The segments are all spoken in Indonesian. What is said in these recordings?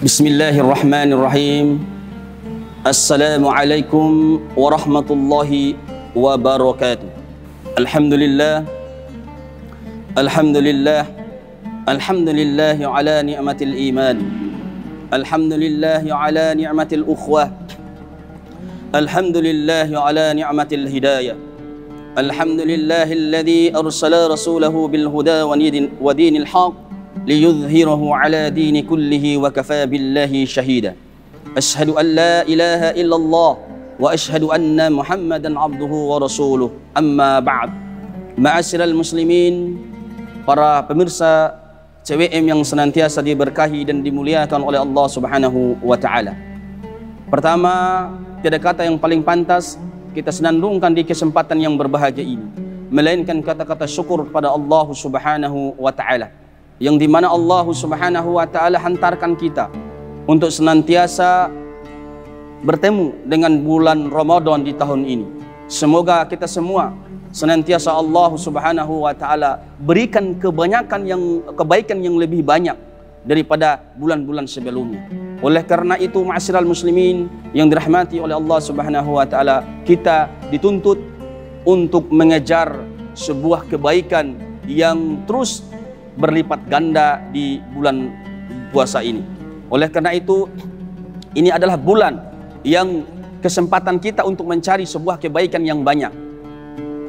Bismillahirrahmanirrahim. Assalamualaikum warahmatullahi wabarakatuh. Alhamdulillah. Alhamdulillah. Alhamdulillah ala ni'matil iman. Alhamdulillah ala ni'matil ukhwah. Alhamdulillah ala ni'matil hidayah. Alhamdulillahilladzi arsala rasulahu bil huda wa dinil haqq liyudhhirahu ala dini kullihi wa kafa billahi syahida. Ashhadu an la ilaha illallah wa ashhadu anna Muhammadan abduhu wa rasuluh. Amma ba'd. Ma'asyiral muslimin, para pemirsa CWM yang senantiasa diberkahi dan dimuliakan oleh Allah Subhanahu wa taala. Pertama, tiada kata yang paling pantas kita senandungkan di kesempatan yang berbahagia ini melainkan kata-kata syukur kepada Allah Subhanahu wa taala, yang dimana Allah Subhanahu wa ta'ala hantarkan kita untuk senantiasa bertemu dengan bulan Ramadan di tahun ini. Semoga kita semua senantiasa Allah Subhanahu wa ta'ala berikan kebaikan yang lebih banyak daripada bulan-bulan sebelumnya. Oleh karena itu, ma'asyiral muslimin yang dirahmati oleh Allah Subhanahu wa ta'ala, kita dituntut untuk mengejar sebuah kebaikan yang terus berlipat ganda di bulan puasa ini. Oleh karena itu, ini adalah bulan yang kesempatan kita untuk mencari sebuah kebaikan yang banyak.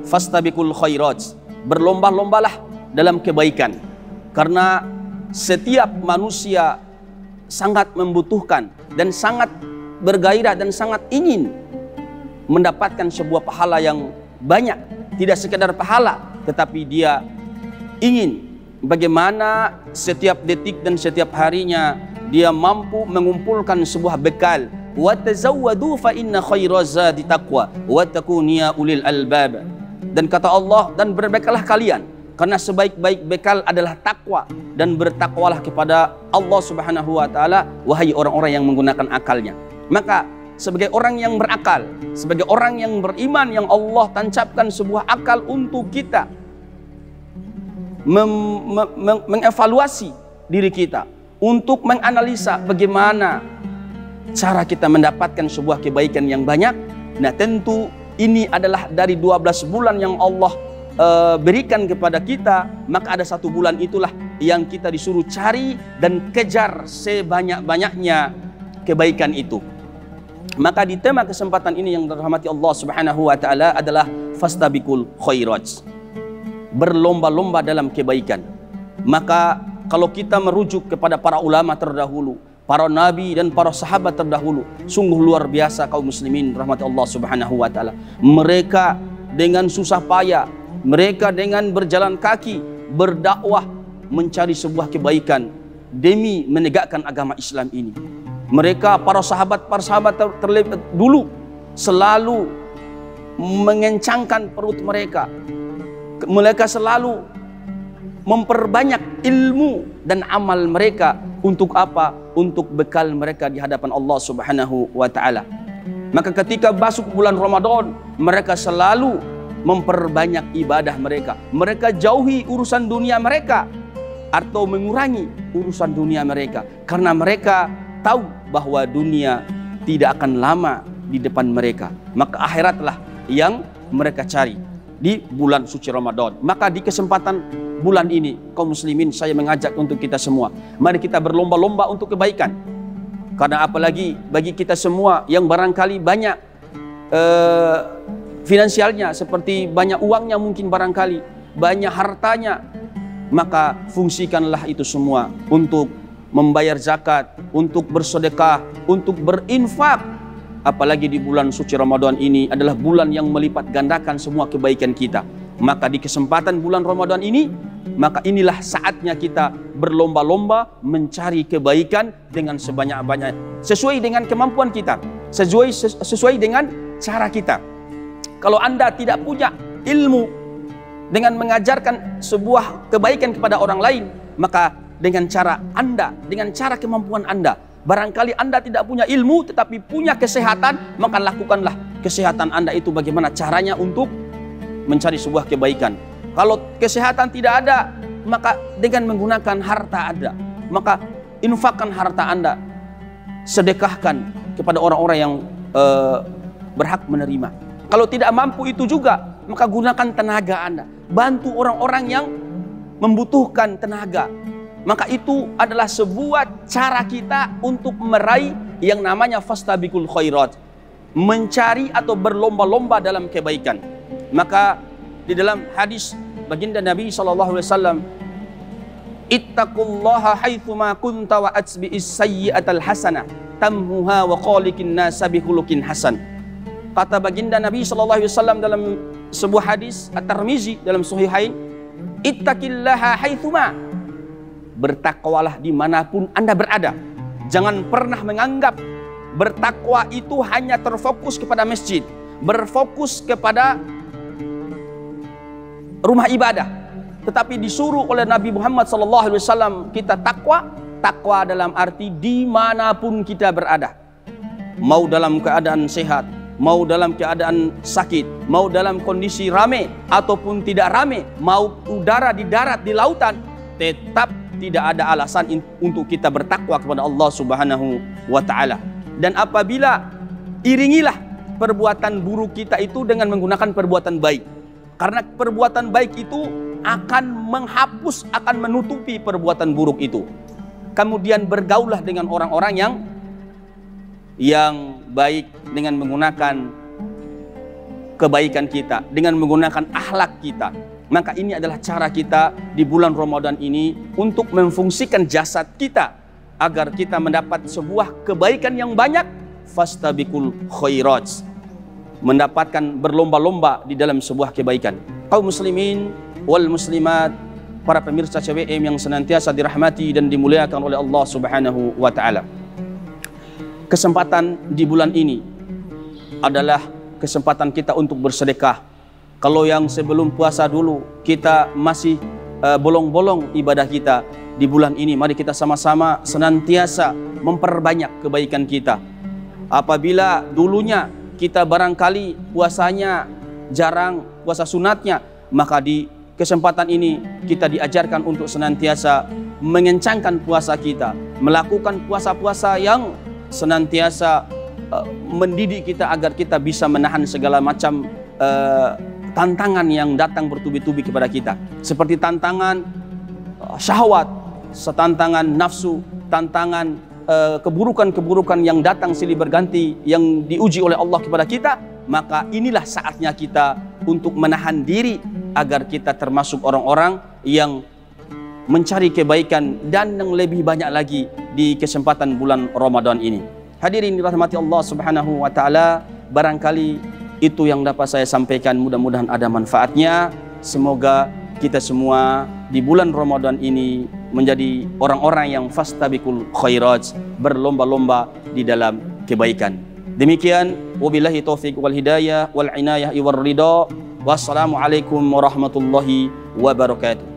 Fastabiqul khairat, berlomba-lombalah dalam kebaikan, karena setiap manusia sangat membutuhkan dan sangat bergairah dan sangat ingin mendapatkan sebuah pahala yang banyak. Tidak sekedar pahala, tetapi dia ingin bagaimana setiap detik dan setiap harinya dia mampu mengumpulkan sebuah bekal. Wa tazawwadu fa inna khairaz zadi taqwa wa takuniya ulil albab. Dan kata Allah, dan berbekallah kalian, karena sebaik-baik bekal adalah takwa, dan bertakwalah kepada Allah Subhanahu wa taala wahai orang-orang yang menggunakan akalnya. Maka sebagai orang yang berakal, sebagai orang yang beriman yang Allah tancapkan sebuah akal untuk kita mengevaluasi diri kita, untuk menganalisa bagaimana cara kita mendapatkan sebuah kebaikan yang banyak. Nah, tentu ini adalah dari 12 bulan yang Allah berikan kepada kita, maka ada satu bulan itulah yang kita disuruh cari dan kejar sebanyak-banyaknya kebaikan itu. Maka di tema kesempatan ini yang dirahmati Allah Subhanahu wa taala adalah fastabiqul khairat, berlomba-lomba dalam kebaikan. Maka kalau kita merujuk kepada para ulama terdahulu, para nabi dan para sahabat terdahulu, sungguh luar biasa kaum muslimin rahmat Allah Subhanahu wa taala. Mereka dengan susah payah, mereka dengan berjalan kaki, berdakwah, mencari sebuah kebaikan demi menegakkan agama Islam ini. Mereka para sahabat terlebih dulu selalu mengencangkan perut mereka. Mereka selalu memperbanyak ilmu dan amal mereka. Untuk apa? Untuk bekal mereka di hadapan Allah Subhanahu wa ta'ala. Maka ketika masuk bulan Ramadan, mereka selalu memperbanyak ibadah mereka. Mereka jauhi urusan dunia mereka atau mengurangi urusan dunia mereka, karena mereka tahu bahwa dunia tidak akan lama di depan mereka. Maka akhiratlah yang mereka cari di bulan suci Ramadan. Maka di kesempatan bulan ini, kaum muslimin, saya mengajak untuk kita semua, mari kita berlomba-lomba untuk kebaikan. Karena apalagi bagi kita semua yang barangkali banyak finansialnya, seperti banyak uangnya mungkin, barangkali banyak hartanya, maka fungsikanlah itu semua untuk membayar zakat, untuk bersedekah, untuk berinfak. Apalagi di bulan suci Ramadan ini adalah bulan yang melipat gandakan semua kebaikan kita. Maka di kesempatan bulan Ramadan ini, maka inilah saatnya kita berlomba-lomba mencari kebaikan dengan sebanyak-banyak, sesuai dengan kemampuan kita, sesuai dengan cara kita. Kalau Anda tidak punya ilmu dengan mengajarkan sebuah kebaikan kepada orang lain, maka dengan cara Anda, dengan cara kemampuan Anda. Barangkali Anda tidak punya ilmu tetapi punya kesehatan, maka lakukanlah kesehatan Anda itu bagaimana caranya untuk mencari sebuah kebaikan. Kalau kesehatan tidak ada, maka dengan menggunakan harta Anda, maka infakkan harta Anda sedekahkan kepada orang-orang yang berhak menerima. Kalau tidak mampu itu juga, maka gunakan tenaga Anda, bantu orang-orang yang membutuhkan tenaga. Maka itu adalah sebuah cara kita untuk meraih yang namanya fastabiqul khairat, mencari atau berlomba-lomba dalam kebaikan. Maka di dalam hadis baginda Nabi SAW, ittaqullaha haitsuma kunta wa atbi'is sayyi'atal hasanah tamhuha wa khaliqin nasa bihulukin hasan. Kata baginda Nabi SAW dalam sebuah hadis At-Tirmizi dalam Sahihain, ittaqillaha haitsuma, bertakwalah dimanapun Anda berada. Jangan pernah menganggap bertakwa itu hanya terfokus kepada masjid, berfokus kepada rumah ibadah. Tetapi disuruh oleh Nabi Muhammad SAW kita takwa. Takwa dalam arti dimanapun kita berada, mau dalam keadaan sehat, mau dalam keadaan sakit, mau dalam kondisi rame ataupun tidak rame, mau udara di darat, di lautan, tetap tidak ada alasan untuk kita bertakwa kepada Allah Subhanahu wa Ta'ala. Dan apabila iringilah perbuatan buruk kita itu dengan menggunakan perbuatan baik, karena perbuatan baik itu akan menghapus, akan menutupi perbuatan buruk itu. Kemudian bergaulah dengan orang-orang yang baik dengan menggunakan kebaikan kita, dengan menggunakan akhlak kita. Maka ini adalah cara kita di bulan Ramadan ini untuk memfungsikan jasad kita agar kita mendapat sebuah kebaikan yang banyak. Fastabiqul khairat, mendapatkan berlomba-lomba di dalam sebuah kebaikan. Kaum muslimin wal muslimat, para pemirsa CWM yang senantiasa dirahmati dan dimuliakan oleh Allah Subhanahu wa Ta'ala. Kesempatan di bulan ini adalah kesempatan kita untuk bersedekah. Kalau yang sebelum puasa dulu kita masih bolong-bolong ibadah kita, di bulan ini mari kita sama-sama senantiasa memperbanyak kebaikan kita. Apabila dulunya kita barangkali puasanya jarang, puasa sunatnya, maka di kesempatan ini kita diajarkan untuk senantiasa mengencangkan puasa kita, melakukan puasa-puasa yang senantiasa mendidik kita agar kita bisa menahan segala macam tantangan yang datang bertubi-tubi kepada kita, seperti tantangan syahwat, tantangan nafsu, tantangan keburukan-keburukan yang datang silih berganti yang diuji oleh Allah kepada kita. Maka inilah saatnya kita untuk menahan diri agar kita termasuk orang-orang yang mencari kebaikan dan yang lebih banyak lagi di kesempatan bulan Ramadan ini. Hadirin dirahmati Allah Subhanahu wa Ta'ala, barangkali itu yang dapat saya sampaikan, mudah-mudahan ada manfaatnya. Semoga kita semua di bulan Ramadan ini menjadi orang-orang yang fastabiqul khairat, berlomba-lomba di dalam kebaikan. Demikian, wabillahi taufiq wal hidayah wal inayah wal ridha. Wassalamualaikum warahmatullahi wabarakatuh.